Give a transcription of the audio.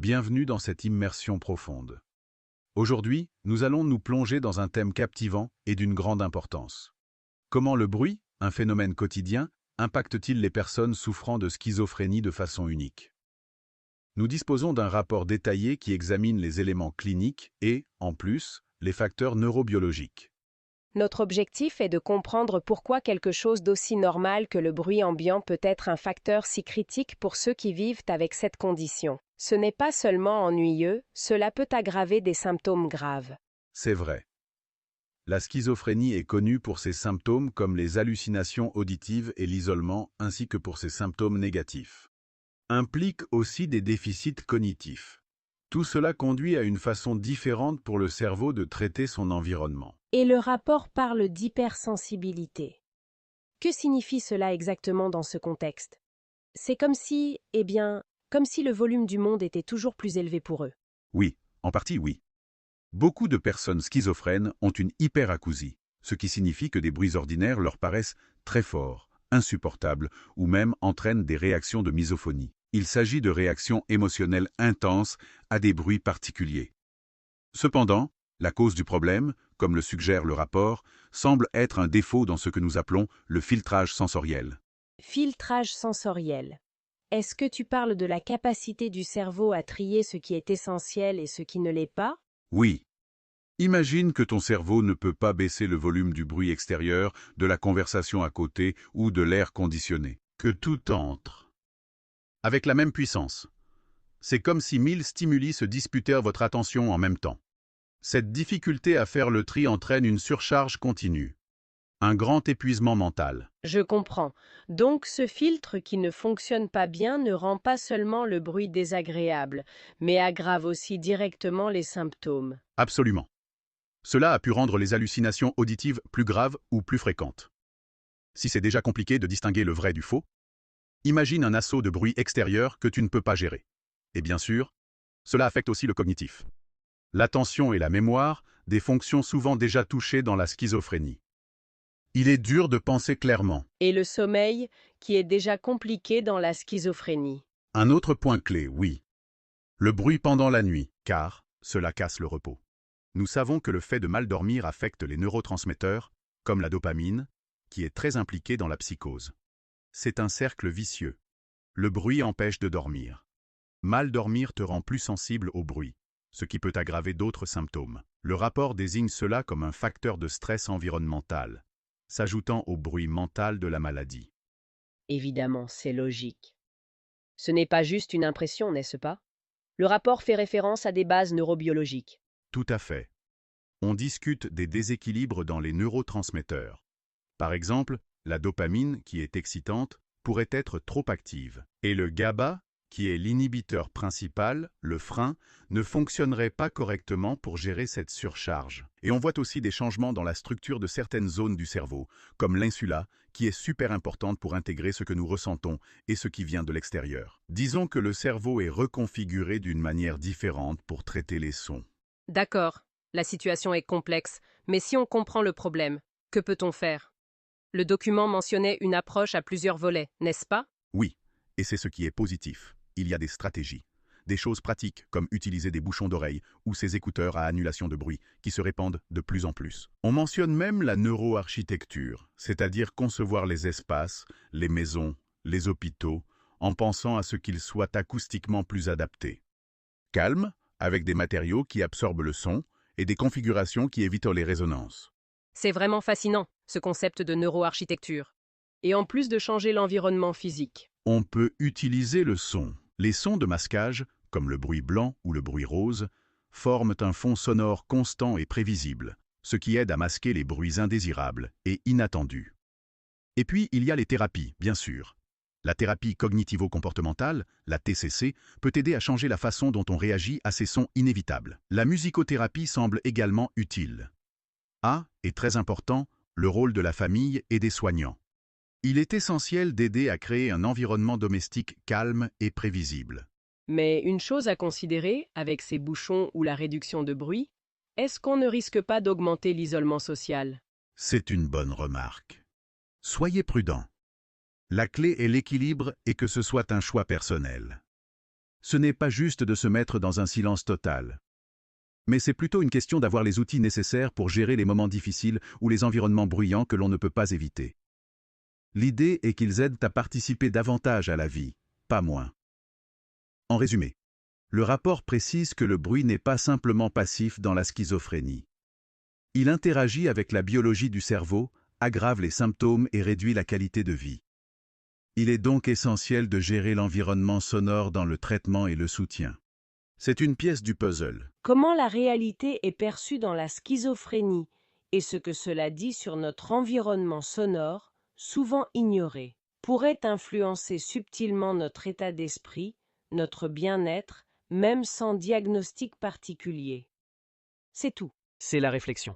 bienvenue dans cette immersion profonde. Aujourd'hui, nous allons nous plonger dans un thème captivant et d'une grande importance. Comment le bruit, un phénomène quotidien, impacte-t-il les personnes souffrant de schizophrénie de façon unique? Nous disposons d'un rapport détaillé qui examine les éléments cliniques et, en plus, les facteurs neurobiologiques. Notre objectif est de comprendre pourquoi quelque chose d'aussi normal que le bruit ambiant peut être un facteur si critique pour ceux qui vivent avec cette condition. Ce n'est pas seulement ennuyeux, cela peut aggraver des symptômes graves. C'est vrai. La schizophrénie est connue pour ses symptômes comme les hallucinations auditives et l'isolement, ainsi que pour ses symptômes négatifs. Implique aussi des déficits cognitifs. Tout cela conduit à une façon différente pour le cerveau de traiter son environnement. Et le rapport parle d'hypersensibilité. Que signifie cela exactement dans ce contexte? C'est comme si, comme si le volume du monde était toujours plus élevé pour eux. Oui, en partie oui. Beaucoup de personnes schizophrènes ont une hyperacousie, ce qui signifie que des bruits ordinaires leur paraissent très forts, insupportables ou même entraînent des réactions de misophonie. Il s'agit de réactions émotionnelles intenses à des bruits particuliers. Cependant, la cause du problème, comme le suggère le rapport, semble être un défaut dans ce que nous appelons le filtrage sensoriel. Filtrage sensoriel. Est-ce que tu parles de la capacité du cerveau à trier ce qui est essentiel et ce qui ne l'est pas? Oui. Imagine que ton cerveau ne peut pas baisser le volume du bruit extérieur, de la conversation à côté ou de l'air conditionné. Que tout entre avec la même puissance. C'est comme si 1000 stimuli se disputaient votre attention en même temps. Cette difficulté à faire le tri entraîne une surcharge continue, un grand épuisement mental. Je comprends. Donc ce filtre qui ne fonctionne pas bien ne rend pas seulement le bruit désagréable, mais aggrave aussi directement les symptômes. Absolument. Cela a pu rendre les hallucinations auditives plus graves ou plus fréquentes. Si c'est déjà compliqué de distinguer le vrai du faux, imagine un assaut de bruit extérieur que tu ne peux pas gérer. Et bien sûr, cela affecte aussi le cognitif. L'attention et la mémoire, des fonctions souvent déjà touchées dans la schizophrénie. Il est dur de penser clairement. Et le sommeil, qui est déjà compliqué dans la schizophrénie. Un autre point clé, oui. Le bruit pendant la nuit, car cela casse le repos. Nous savons que le fait de mal dormir affecte les neurotransmetteurs, comme la dopamine, qui est très impliquée dans la psychose. C'est un cercle vicieux. Le bruit empêche de dormir. Mal dormir te rend plus sensible au bruit, ce qui peut aggraver d'autres symptômes. Le rapport désigne cela comme un facteur de stress environnemental, s'ajoutant au bruit mental de la maladie. Évidemment, c'est logique. Ce n'est pas juste une impression, n'est-ce pas? Le rapport fait référence à des bases neurobiologiques. Tout à fait. On discute des déséquilibres dans les neurotransmetteurs. Par exemple, la dopamine, qui est excitante, pourrait être trop active. Et le GABA, qui est l'inhibiteur principal, le frein, ne fonctionnerait pas correctement pour gérer cette surcharge. Et on voit aussi des changements dans la structure de certaines zones du cerveau, comme l'insula, qui est super importante pour intégrer ce que nous ressentons et ce qui vient de l'extérieur. Disons que le cerveau est reconfiguré d'une manière différente pour traiter les sons. D'accord, la situation est complexe, mais si on comprend le problème, que peut-on faire? Le document mentionnait une approche à plusieurs volets, n'est-ce pas? Oui, et c'est ce qui est positif. Il y a des stratégies, des choses pratiques comme utiliser des bouchons d'oreille ou ces écouteurs à annulation de bruit qui se répandent de plus en plus. On mentionne même la neuroarchitecture, c'est-à-dire concevoir les espaces, les maisons, les hôpitaux, en pensant à ce qu'ils soient acoustiquement plus adaptés. Calme, avec des matériaux qui absorbent le son et des configurations qui évitent les résonances. C'est vraiment fascinant, ce concept de neuroarchitecture. Et en plus de changer l'environnement physique. On peut utiliser le son. Les sons de masquage, comme le bruit blanc ou le bruit rose, forment un fond sonore constant et prévisible, ce qui aide à masquer les bruits indésirables et inattendus. Et puis, il y a les thérapies, bien sûr. La thérapie cognitivo-comportementale, la TCC, peut aider à changer la façon dont on réagit à ces sons inévitables. La musicothérapie semble également utile. Et très important, le rôle de la famille et des soignants. Il est essentiel d'aider à créer un environnement domestique calme et prévisible. Mais une chose à considérer, avec ces bouchons ou la réduction de bruit, est-ce qu'on ne risque pas d'augmenter l'isolement social? C'est une bonne remarque. Soyez prudents. La clé est l'équilibre et que ce soit un choix personnel. Ce n'est pas juste de se mettre dans un silence total. Mais c'est plutôt une question d'avoir les outils nécessaires pour gérer les moments difficiles ou les environnements bruyants que l'on ne peut pas éviter. L'idée est qu'ils aident à participer davantage à la vie, pas moins. En résumé, le rapport précise que le bruit n'est pas simplement passif dans la schizophrénie. Il interagit avec la biologie du cerveau, aggrave les symptômes et réduit la qualité de vie. Il est donc essentiel de gérer l'environnement sonore dans le traitement et le soutien. C'est une pièce du puzzle. Comment la réalité est perçue dans la schizophrénie et ce que cela dit sur notre environnement sonore, souvent ignoré, pourrait influencer subtilement notre état d'esprit, notre bien-être, même sans diagnostic particulier. C'est tout. C'est la réflexion.